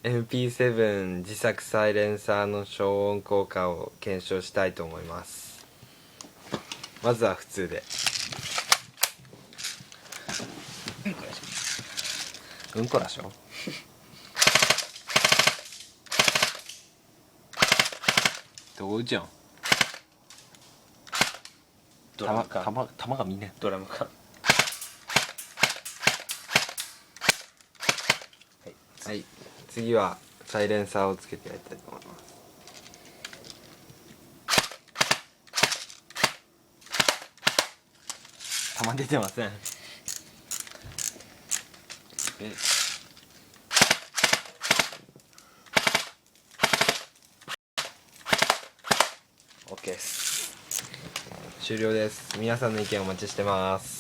MP7 自作サイレンサーの消音効果を検証したいと思います。まずは普通で。うんこらしょ。どうじゃん。ドラム缶。弾が見ねドラム缶。はい、次はサイレンサーをつけてやりたいと思います。弾出てません。OK です。終了です。皆さんの意見お待ちしてます。